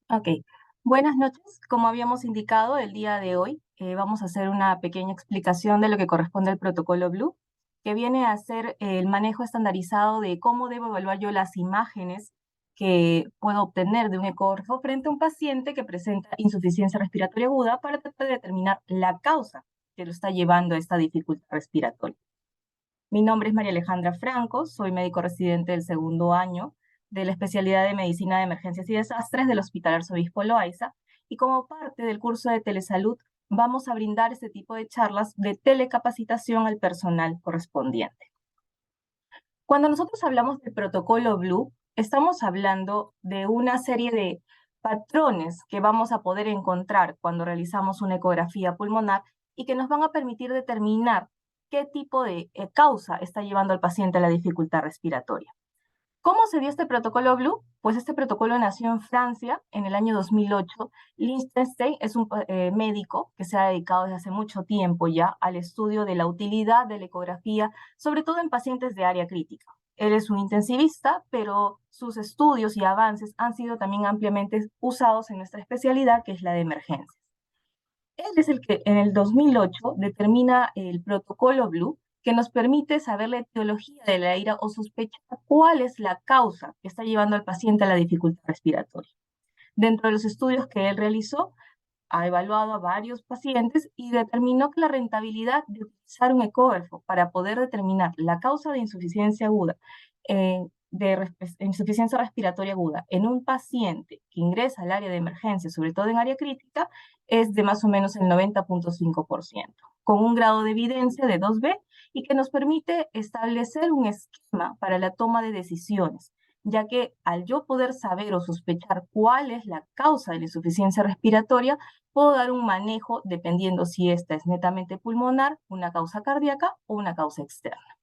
Ok, buenas noches. Como habíamos indicado, el día de hoy vamos a hacer una pequeña explicación de lo que corresponde al protocolo Blue, que viene a ser el manejo estandarizado de cómo debo evaluar yo las imágenes que puedo obtener de un ecógrafo frente a un paciente que presenta insuficiencia respiratoria aguda para tratar de determinar la causa que lo está llevando a esta dificultad respiratoria. Mi nombre es María Alejandra Franco, soy médico residente del segundo año de la especialidad de Medicina de Emergencias y Desastres del Hospital Arzobispo Loaiza, y como parte del curso de telesalud vamos a brindar este tipo de charlas de telecapacitación al personal correspondiente. Cuando nosotros hablamos de protocolo Blue, estamos hablando de una serie de patrones que vamos a poder encontrar cuando realizamos una ecografía pulmonar y que nos van a permitir determinar qué tipo de causa está llevando al paciente a la dificultad respiratoria. ¿Cómo se dio este protocolo Blue? Pues este protocolo nació en Francia en el año 2008. Liechtenstein es un médico que se ha dedicado desde hace mucho tiempo ya al estudio de la utilidad de la ecografía, sobre todo en pacientes de área crítica. Él es un intensivista, pero sus estudios y avances han sido también ampliamente usados en nuestra especialidad, que es la de emergencias. Él es el que en el 2008 determina el protocolo Blue, que nos permite saber la etiología de la ira o sospechar cuál es la causa que está llevando al paciente a la dificultad respiratoria. Dentro de los estudios que él realizó, ha evaluado a varios pacientes y determinó que la rentabilidad de utilizar un ecógrafo para poder determinar la causa de insuficiencia aguda, insuficiencia respiratoria aguda en un paciente que ingresa al área de emergencia, sobre todo en área crítica, es de más o menos el 90.5%, con un grado de evidencia de 2B y que nos permite establecer un esquema para la toma de decisiones, ya que al yo poder saber o sospechar cuál es la causa de la insuficiencia respiratoria, puedo dar un manejo dependiendo si esta es netamente pulmonar, una causa cardíaca o una causa externa.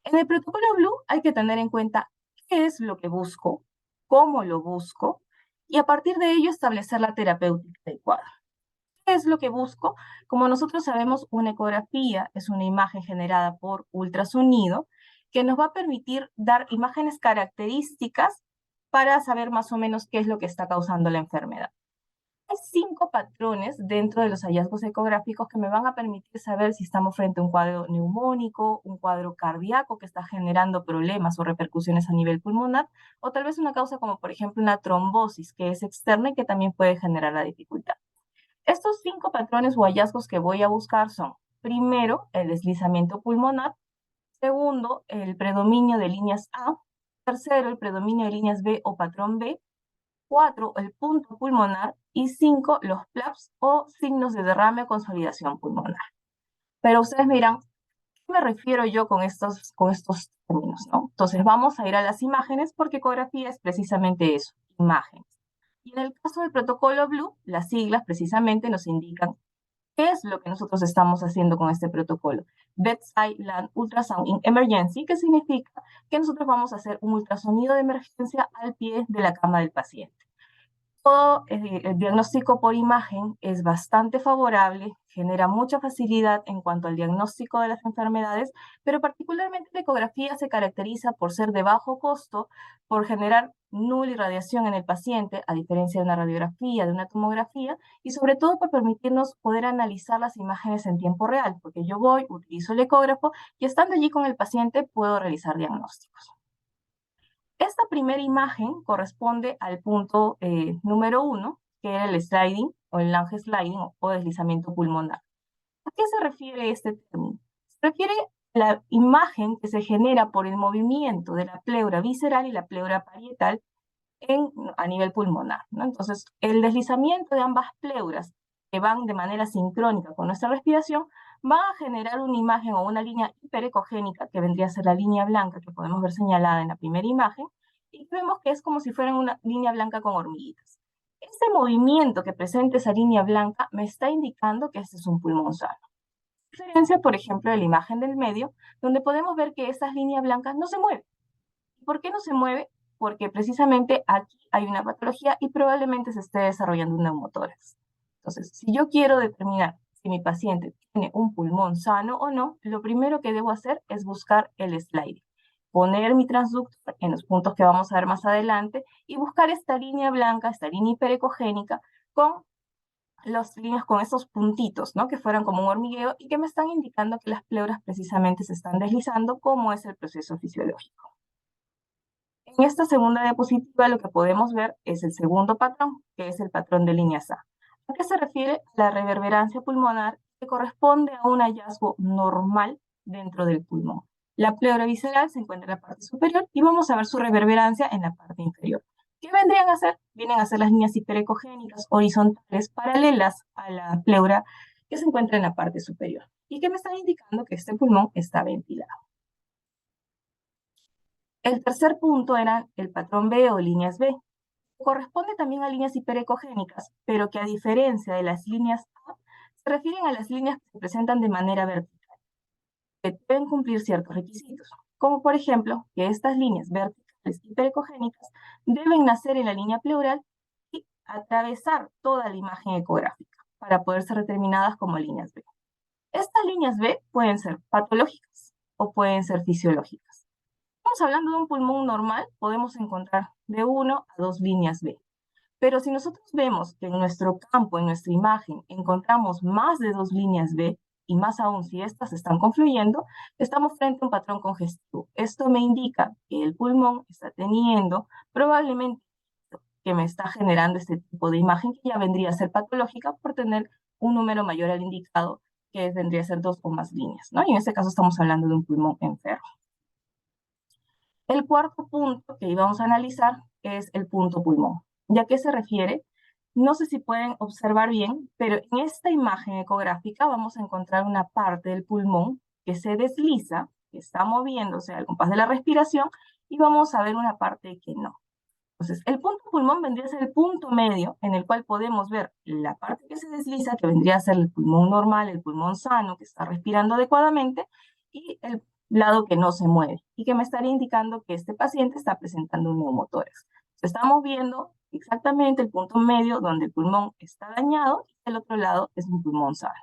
En el protocolo Blue hay que tener en cuenta qué es lo que busco, cómo lo busco, y a partir de ello establecer la terapéutica adecuada. ¿Qué es lo que busco? Como nosotros sabemos, una ecografía es una imagen generada por ultrasonido que nos va a permitir dar imágenes características para saber más o menos qué es lo que está causando la enfermedad. Hay 5 patrones dentro de los hallazgos ecográficos que me van a permitir saber si estamos frente a un cuadro neumónico, un cuadro cardíaco que está generando problemas o repercusiones a nivel pulmonar, o tal vez una causa como por ejemplo una trombosis que es externa y que también puede generar la dificultad. Estos 5 patrones o hallazgos que voy a buscar son, primero, el deslizamiento pulmonar; segundo, el predominio de líneas A; tercero, el predominio de líneas B o patrón B; 4, el punto pulmonar; y 5, los PLAPS o signos de derrame o consolidación pulmonar. Pero ustedes me dirán, ¿qué me refiero yo con estos términos, ¿no? Entonces vamos a ir a las imágenes porque ecografía es precisamente eso, imágenes. Y en el caso del protocolo Blue, las siglas precisamente nos indican qué es lo que nosotros estamos haciendo con este protocolo. Bedside Land Ultrasound in Emergency, que significa que nosotros vamos a hacer un ultrasonido de emergencia al pie de la cama del paciente. Todo el diagnóstico por imagen es bastante favorable, genera mucha facilidad en cuanto al diagnóstico de las enfermedades, pero particularmente la ecografía se caracteriza por ser de bajo costo, por generar nula irradiación en el paciente, a diferencia de una radiografía, de una tomografía, y sobre todo por permitirnos poder analizar las imágenes en tiempo real, porque yo voy, utilizo el ecógrafo y estando allí con el paciente puedo realizar diagnósticos. Esta primera imagen corresponde al punto número 1, que era el sliding o el lung sliding o deslizamiento pulmonar. ¿A qué se refiere este término? Se refiere a la imagen que se genera por el movimiento de la pleura visceral y la pleura parietal a nivel pulmonar, ¿no? Entonces, el deslizamiento de ambas pleuras que van de manera sincrónica con nuestra respiración va a generar una imagen o una línea hiperecogénica que vendría a ser la línea blanca que podemos ver señalada en la primera imagen y vemos que es como si fuera una línea blanca con hormiguitas. Este movimiento que presenta esa línea blanca me está indicando que este es un pulmón sano. Diferencia, por ejemplo, de la imagen del medio, donde podemos ver que estas líneas blancas no se mueven. ¿Por qué no se mueve? Porque precisamente aquí hay una patología y probablemente se esté desarrollando un neumotórax. Entonces, si yo quiero determinar si mi paciente tiene un pulmón sano o no, lo primero que debo hacer es buscar el sliding. poner mi transductor en los puntos que vamos a ver más adelante y buscar esta línea blanca, esta línea hiperecogénica, con las líneas con esos puntitos, ¿no? Que fueran como un hormigueo y que me están indicando que las pleuras precisamente se están deslizando, como es el proceso fisiológico. En esta segunda diapositiva lo que podemos ver es el segundo patrón, que es el patrón de líneas A. ¿A qué se refiere? La reverberancia pulmonar, que corresponde a un hallazgo normal dentro del pulmón. La pleura visceral se encuentra en la parte superior y vamos a ver su reverberancia en la parte inferior. ¿Qué vendrían a hacer? Vienen a ser las líneas hiperecogénicas horizontales paralelas a la pleura que se encuentra en la parte superior y que me están indicando que este pulmón está ventilado. El tercer punto era el patrón B o líneas B. Corresponde también a líneas hiperecogénicas, pero que a diferencia de las líneas A, se refieren a las líneas que se presentan de manera vertical, que deben cumplir ciertos requisitos, como por ejemplo que estas líneas verticales hiperecogénicas deben nacer en la línea pleural y atravesar toda la imagen ecográfica para poder ser determinadas como líneas B. Estas líneas B pueden ser patológicas o pueden ser fisiológicas. Estamos hablando de un pulmón normal, podemos encontrar de 1 a 2 líneas B. Pero si nosotros vemos que en nuestro campo, en nuestra imagen, encontramos más de 2 líneas B, y más aún si estas están confluyendo, estamos frente a un patrón congestivo. Esto me indica que el pulmón está teniendo probablemente que me está generando este tipo de imagen que ya vendría a ser patológica por tener un número mayor al indicado, que vendría a ser 2 o más líneas, ¿no? Y en este caso estamos hablando de un pulmón enfermo. El cuarto punto que íbamos a analizar es el punto pulmón. ¿Y a qué se refiere? No sé si pueden observar bien, pero en esta imagen ecográfica vamos a encontrar una parte del pulmón que se desliza, que está moviéndose al compás de la respiración, y vamos a ver una parte que no. Entonces, el punto pulmón vendría a ser el punto medio en el cual podemos ver la parte que se desliza, que vendría a ser el pulmón normal, el pulmón sano, que está respirando adecuadamente, y el lado que no se mueve, y que me estaría indicando que este paciente está presentando un neumotórax. Estamos viendo exactamente el punto medio donde el pulmón está dañado, y el otro lado es un pulmón sano.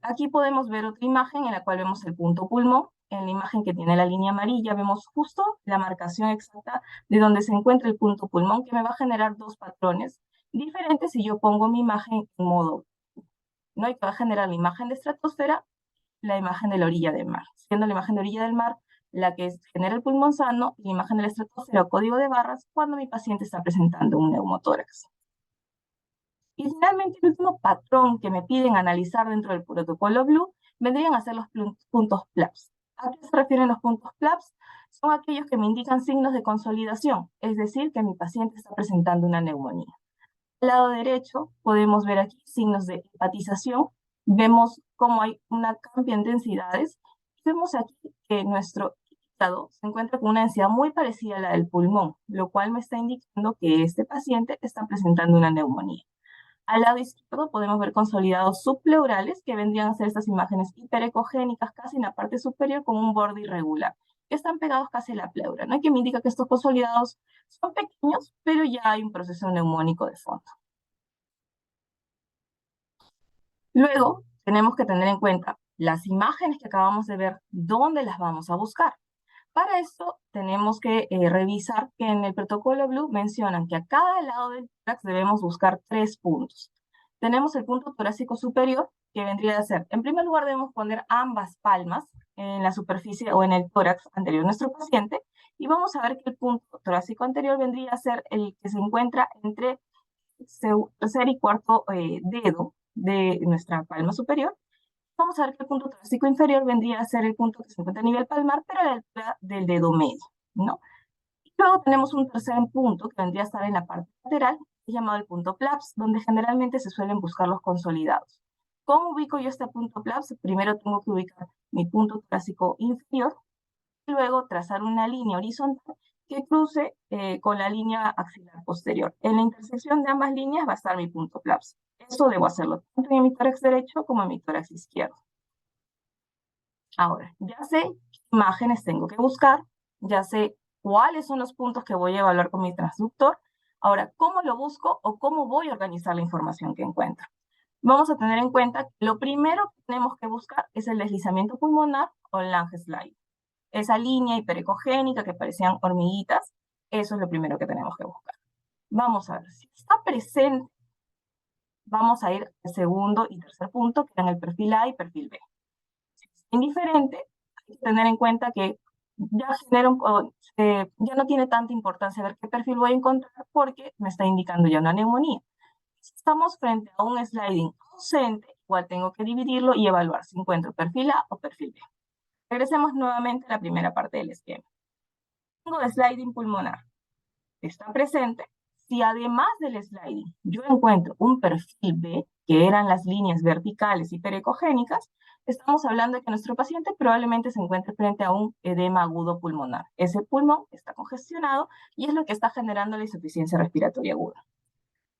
Aquí podemos ver otra imagen en la cual vemos el punto pulmón. En la imagen que tiene la línea amarilla vemos justo la marcación exacta de donde se encuentra el punto pulmón, que me va a generar dos patrones diferentes si yo pongo mi imagen en modo, ¿no? Y que va a generar la imagen de estratosfera, la imagen de la orilla del mar, siendo la imagen de orilla del mar la que genera el pulmón sano y la imagen de la estratosfera o código de barras cuando mi paciente está presentando un neumotórax. Y finalmente, el último patrón que me piden analizar dentro del protocolo Blue vendrían a ser los puntos PLAPS. ¿A qué se refieren los puntos PLAPS? Son aquellos que me indican signos de consolidación, es decir, que mi paciente está presentando una neumonía. Al lado derecho podemos ver aquí signos de hepatización, vemos cómo hay una cambio en densidades, vemos aquí que nuestro hígado se encuentra con una densidad muy parecida a la del pulmón, lo cual me está indicando que este paciente está presentando una neumonía. Al lado izquierdo podemos ver consolidados subpleurales, que vendrían a ser estas imágenes hiperecogénicas casi en la parte superior con un borde irregular, que están pegados casi a la pleura, ¿no? Y que me indica que estos consolidados son pequeños, pero ya hay un proceso neumónico de fondo. Luego, tenemos que tener en cuenta las imágenes que acabamos de ver, ¿dónde las vamos a buscar? Para esto tenemos que revisar que en el protocolo Blue mencionan que a cada lado del tórax debemos buscar 3 puntos. Tenemos el punto torácico superior, que vendría a ser, en primer lugar debemos poner ambas palmas en la superficie o en el tórax anterior de nuestro paciente, y vamos a ver que el punto torácico anterior vendría a ser el que se encuentra entre tercer y cuarto dedo de nuestra palma superior. Vamos a ver que el punto torácico inferior vendría a ser el punto que se encuentra a nivel palmar, pero a la altura del dedo medio, ¿no? Y luego tenemos un tercer punto que vendría a estar en la parte lateral, que es llamado el punto PLAPS, donde generalmente se suelen buscar los consolidados. ¿Cómo ubico yo este punto PLAPS? Primero tengo que ubicar mi punto torácico inferior, y luego trazar una línea horizontal que cruce con la línea axilar posterior. En la intersección de ambas líneas va a estar mi punto PLAPS. Eso debo hacerlo tanto en mi tórax derecho como en mi tórax izquierdo. Ahora, ya sé qué imágenes tengo que buscar, ya sé cuáles son los puntos que voy a evaluar con mi transductor. Ahora, ¿cómo lo busco o cómo voy a organizar la información que encuentro? Vamos a tener en cuenta que lo primero que tenemos que buscar es el deslizamiento pulmonar o el lung slide. esa línea hiperecogénica que parecían hormiguitas, eso es lo primero que tenemos que buscar. Vamos a ver, si está presente, vamos a ir al segundo y tercer punto, que eran el perfil A y perfil B. Si es indiferente, hay que tener en cuenta que ya no tiene tanta importancia ver qué perfil voy a encontrar porque me está indicando ya una neumonía. Si estamos frente a un sliding ausente, igual tengo que dividirlo y evaluar si encuentro perfil A o perfil B. Regresemos nuevamente a la primera parte del esquema. Tengo sliding pulmonar. Está presente. Si además del sliding yo encuentro un perfil B, que eran las líneas verticales hiperecogénicas, estamos hablando de que nuestro paciente probablemente se encuentre frente a un edema agudo pulmonar. Ese pulmón está congestionado y es lo que está generando la insuficiencia respiratoria aguda.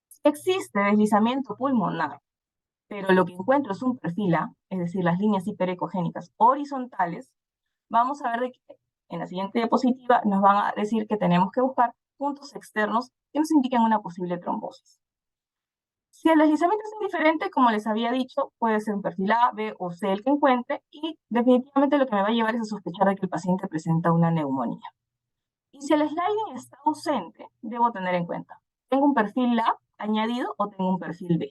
Si existe deslizamiento pulmonar, pero lo que encuentro es un perfil A, es decir, las líneas hiperecogénicas horizontales, vamos a ver de que en la siguiente diapositiva nos van a decir que tenemos que buscar puntos externos que nos indiquen una posible trombosis. Si el deslizamiento es indiferente, como les había dicho, puede ser un perfil A, B o C el que encuentre, y definitivamente lo que me va a llevar es a sospechar de que el paciente presenta una neumonía. Y si el sliding está ausente, debo tener en cuenta, ¿tengo un perfil A añadido o tengo un perfil B?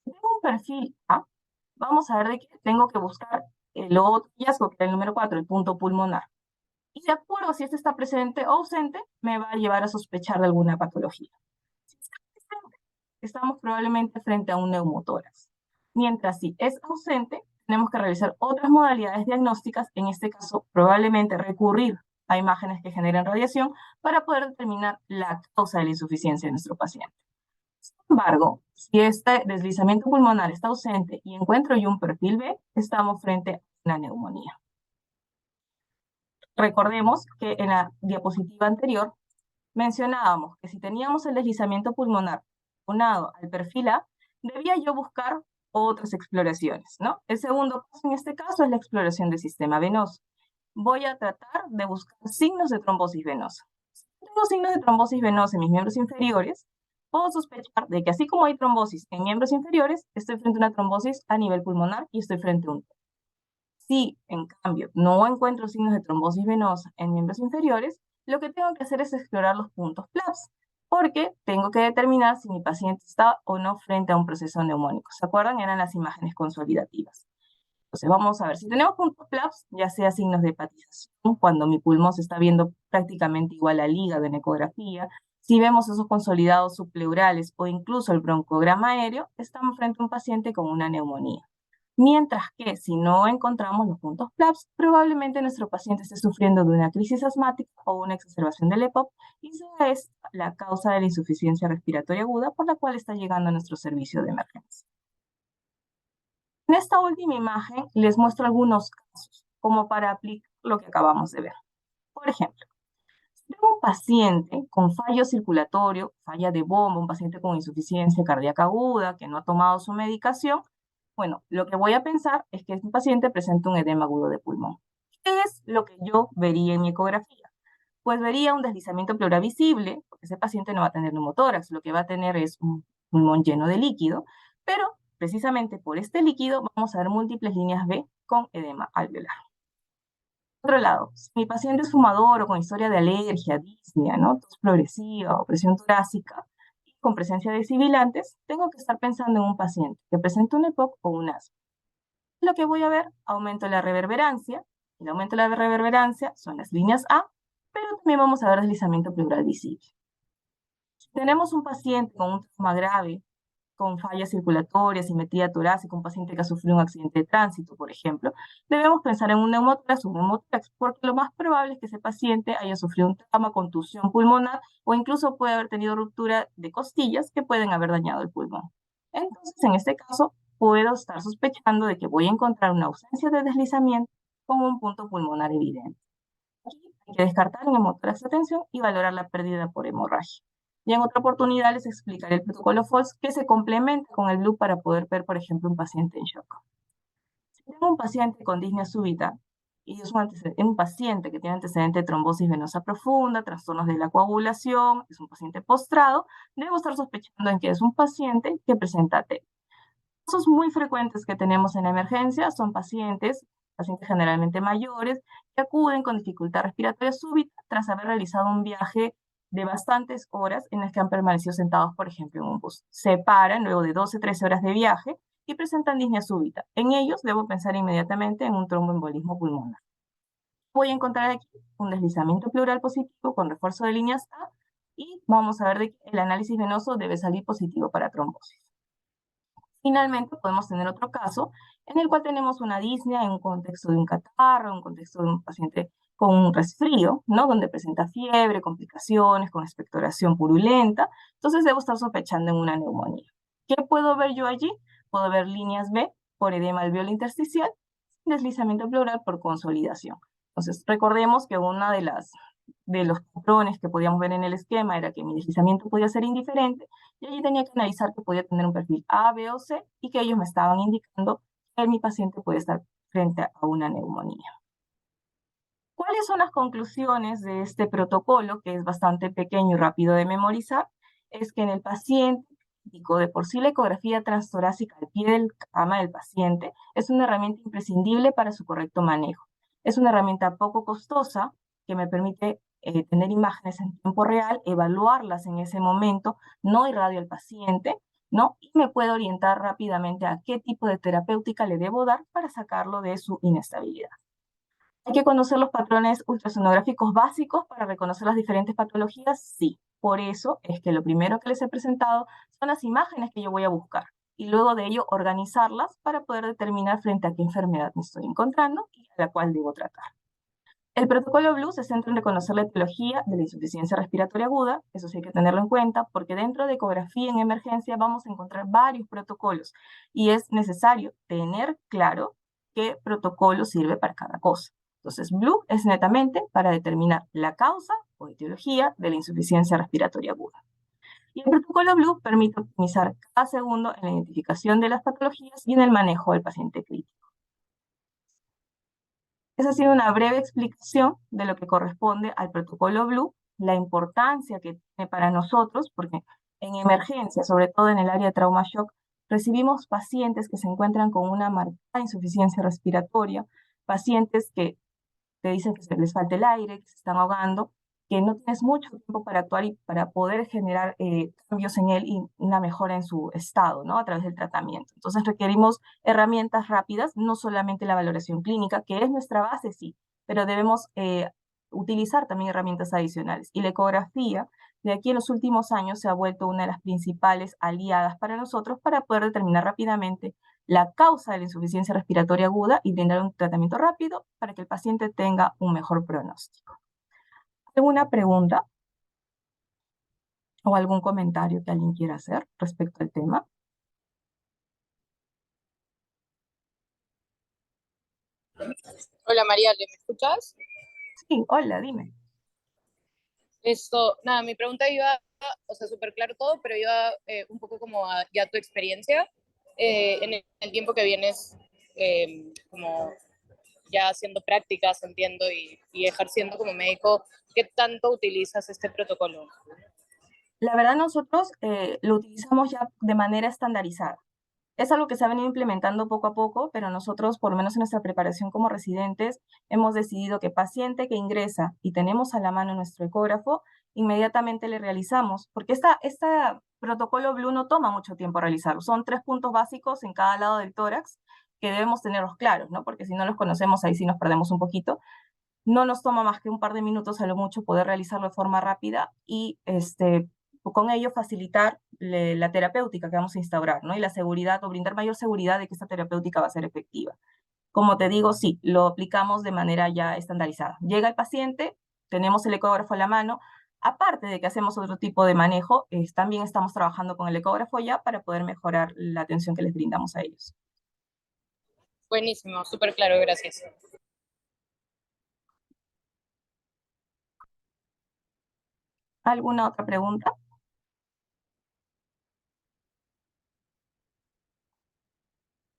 Si tengo un perfil A, vamos a ver de que tengo que buscar el otro hallazgo, que es el número 4, el punto pulmonar. Y de acuerdo a si este está presente o ausente, me va a llevar a sospechar de alguna patología. Si está presente, estamos probablemente frente a un neumotórax. Mientras si es ausente, tenemos que realizar otras modalidades diagnósticas, en este caso probablemente recurrir a imágenes que generen radiación para poder determinar la causa de la insuficiencia de nuestro paciente. Sin embargo, si este deslizamiento pulmonar está ausente y encuentro yo un perfil B, estamos frente a una neumonía. Recordemos que en la diapositiva anterior mencionábamos que si teníamos el deslizamiento pulmonar unado al perfil A, debía yo buscar otras exploraciones, ¿no? El segundo paso en este caso es la exploración del sistema venoso. Voy a tratar de buscar signos de trombosis venosa. Si tengo signos de trombosis venosa en mis miembros inferiores, puedo sospechar de que así como hay trombosis en miembros inferiores, estoy frente a una trombosis a nivel pulmonar y estoy frente a un TEP. Si, en cambio, no encuentro signos de trombosis venosa en miembros inferiores, lo que tengo que hacer es explorar los puntos PLAPS, porque tengo que determinar si mi paciente está o no frente a un proceso neumónico. ¿Se acuerdan? Eran las imágenes consolidativas. Entonces vamos a ver, si tenemos puntos PLAPS, ya sea signos de hepatización, cuando mi pulmón se está viendo prácticamente igual al hígado en ecografía, si vemos esos consolidados subpleurales o incluso el broncograma aéreo, estamos frente a un paciente con una neumonía. Mientras que si no encontramos los puntos PLAPS, probablemente nuestro paciente esté sufriendo de una crisis asmática o una exacerbación del EPOC y esa es la causa de la insuficiencia respiratoria aguda por la cual está llegando a nuestro servicio de emergencia. En esta última imagen les muestro algunos casos, como para aplicar lo que acabamos de ver. Por ejemplo, si tengo un paciente con fallo circulatorio, falla de bomba, un paciente con insuficiencia cardíaca aguda, que no ha tomado su medicación, bueno, lo que voy a pensar es que este paciente presenta un edema agudo de pulmón. ¿Qué es lo que yo vería en mi ecografía? Pues vería un deslizamiento pleural visible, porque ese paciente no va a tener neumotórax, lo que va a tener es un pulmón lleno de líquido, pero precisamente por este líquido vamos a ver múltiples líneas B con edema alveolar. Por otro lado, si mi paciente es fumador o con historia de alergia, disnea, ¿no? Tos progresiva o presión torácica, con presencia de sibilantes, tengo que estar pensando en un paciente que presenta un EPOC o un asma. Lo que voy a ver, aumento de la reverberancia. El aumento de la reverberancia son las líneas A, pero también vamos a ver deslizamiento pleural visible. Si tenemos un paciente con un trauma grave, con fallas circulatorias, simetría torácica, un paciente que ha sufrido un accidente de tránsito, por ejemplo, debemos pensar en un neumotórax o un neumotórax, porque lo más probable es que ese paciente haya sufrido un trauma, contusión pulmonar, o incluso puede haber tenido ruptura de costillas que pueden haber dañado el pulmón. Entonces, en este caso, puedo estar sospechando de que voy a encontrar una ausencia de deslizamiento con un punto pulmonar evidente. Aquí hay que descartar el neumotórax de tensión y valorar la pérdida por hemorragia. Y en otra oportunidad les explicaré el protocolo FOLS que se complementa con el Blue para poder ver, por ejemplo, un paciente en shock. Si tengo un paciente con disnea súbita y es un paciente que tiene antecedente de trombosis venosa profunda, trastornos de la coagulación, es un paciente postrado, debo estar sospechando en que es un paciente que presenta TEP. Casos muy frecuentes que tenemos en emergencia son pacientes pacientes generalmente mayores, que acuden con dificultad respiratoria súbita tras haber realizado un viaje de bastantes horas en las que han permanecido sentados, por ejemplo, en un bus. Se paran luego de 12, 13 horas de viaje y presentan disnea súbita. En ellos debo pensar inmediatamente en un tromboembolismo pulmonar. Voy a encontrar aquí un deslizamiento pleural positivo con refuerzo de líneas A y vamos a ver de que el análisis venoso debe salir positivo para trombosis. Finalmente, podemos tener otro caso en el cual tenemos una disnea en un contexto de un catarro, en un contexto de un paciente con un resfrío, ¿no? Donde presenta fiebre, complicaciones, con expectoración purulenta. Entonces, debo estar sospechando en una neumonía. ¿Qué puedo ver yo allí? Puedo ver líneas B por edema alveolar intersticial, deslizamiento pleural por consolidación. Entonces, recordemos que una de los patrones que podíamos ver en el esquema era que mi deslizamiento podía ser indiferente y allí tenía que analizar que podía tener un perfil A, B o C y que ellos me estaban indicando que mi paciente puede estar frente a una neumonía. ¿Cuáles son las conclusiones de este protocolo, que es bastante pequeño y rápido de memorizar? Es que en el paciente crítico, de por sí la ecografía transtorácica al pie del cama del paciente es una herramienta imprescindible para su correcto manejo. Es una herramienta poco costosa que me permite tener imágenes en tiempo real, evaluarlas en ese momento, no irradio al paciente, ¿no? Y me puede orientar rápidamente a qué tipo de terapéutica le debo dar para sacarlo de su inestabilidad. ¿Hay que conocer los patrones ultrasonográficos básicos para reconocer las diferentes patologías? Sí. Por eso es que lo primero que les he presentado son las imágenes que yo voy a buscar y luego de ello organizarlas para poder determinar frente a qué enfermedad me estoy encontrando y a la cual debo tratar. El protocolo Blue se centra en reconocer la etiología de la insuficiencia respiratoria aguda, eso sí hay que tenerlo en cuenta, porque dentro de ecografía en emergencia vamos a encontrar varios protocolos y es necesario tener claro qué protocolo sirve para cada cosa. Entonces, Blue es netamente para determinar la causa o etiología de la insuficiencia respiratoria aguda. Y el protocolo Blue permite optimizar cada segundo en la identificación de las patologías y en el manejo del paciente crítico. Esa ha sido una breve explicación de lo que corresponde al protocolo Blue, la importancia que tiene para nosotros, porque en emergencia, sobre todo en el área de trauma shock, recibimos pacientes que se encuentran con una marcada insuficiencia respiratoria, pacientes que te dicen que se les falta el aire, que se están ahogando, que no tienes mucho tiempo para actuar y para poder generar cambios en él y una mejora en su estado, ¿no? A través del tratamiento. Entonces requerimos herramientas rápidas, no solamente la valoración clínica, que es nuestra base, sí, pero debemos utilizar también herramientas adicionales. Y la ecografía, de aquí en los últimos años, se ha vuelto una de las principales aliadas para nosotros para poder determinar rápidamente la causa de la insuficiencia respiratoria aguda y brindar un tratamiento rápido para que el paciente tenga un mejor pronóstico. ¿Alguna pregunta o algún comentario que alguien quiera hacer respecto al tema? Hola María, ¿me escuchas? Sí, hola, dime. Nada, mi pregunta iba, o sea, súper claro todo, pero iba un poco como a ya tu experiencia en el tiempo que vienes como ya haciendo prácticas, entiendo, y ejerciendo como médico, ¿qué tanto utilizas este protocolo? La verdad nosotros lo utilizamos ya de manera estandarizada. Es algo que se ha venido implementando poco a poco, pero nosotros, por lo menos en nuestra preparación como residentes, hemos decidido que paciente que ingresa y tenemos a la mano nuestro ecógrafo, inmediatamente le realizamos, porque este protocolo Blue no toma mucho tiempo realizarlo. Son 3 puntos básicos en cada lado del tórax que debemos tenerlos claros, ¿no? Porque si no los conocemos, ahí sí nos perdemos un poquito. No nos toma más que un par de minutos a lo mucho poder realizarlo de forma rápida y con ello facilitar la terapéutica que vamos a instaurar, ¿no? Y la seguridad o brindar mayor seguridad de que esta terapéutica va a ser efectiva. Como te digo, sí, lo aplicamos de manera ya estandarizada. Llega el paciente, tenemos el ecógrafo a la mano, aparte de que hacemos otro tipo de manejo, también estamos trabajando con el ecógrafo ya para poder mejorar la atención que les brindamos a ellos. Buenísimo, súper claro, gracias. ¿Alguna otra pregunta?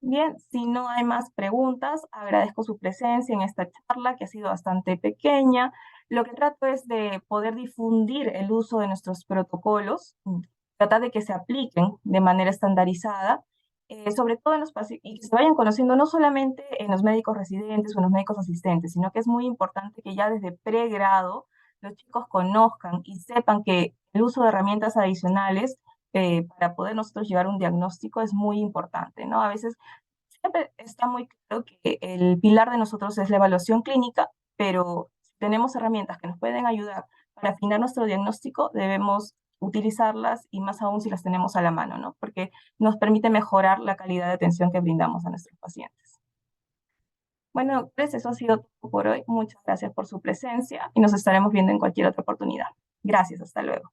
Bien, si no hay más preguntas, agradezco su presencia en esta charla que ha sido bastante pequeña. Lo que trato es de poder difundir el uso de nuestros protocolos, tratar de que se apliquen de manera estandarizada sobre todo en los pacientes, y que se vayan conociendo no solamente en los médicos residentes o en los médicos asistentes, sino que es muy importante que ya desde pregrado los chicos conozcan y sepan que el uso de herramientas adicionales para poder nosotros llevar un diagnóstico es muy importante, ¿no? A veces siempre está muy claro que el pilar de nosotros es la evaluación clínica, pero si tenemos herramientas que nos pueden ayudar para afinar nuestro diagnóstico, debemos utilizarlas y más aún si las tenemos a la mano, ¿no? Porque nos permite mejorar la calidad de atención que brindamos a nuestros pacientes. Bueno, pues eso ha sido todo por hoy. Muchas gracias por su presencia y nos estaremos viendo en cualquier otra oportunidad. Gracias, hasta luego.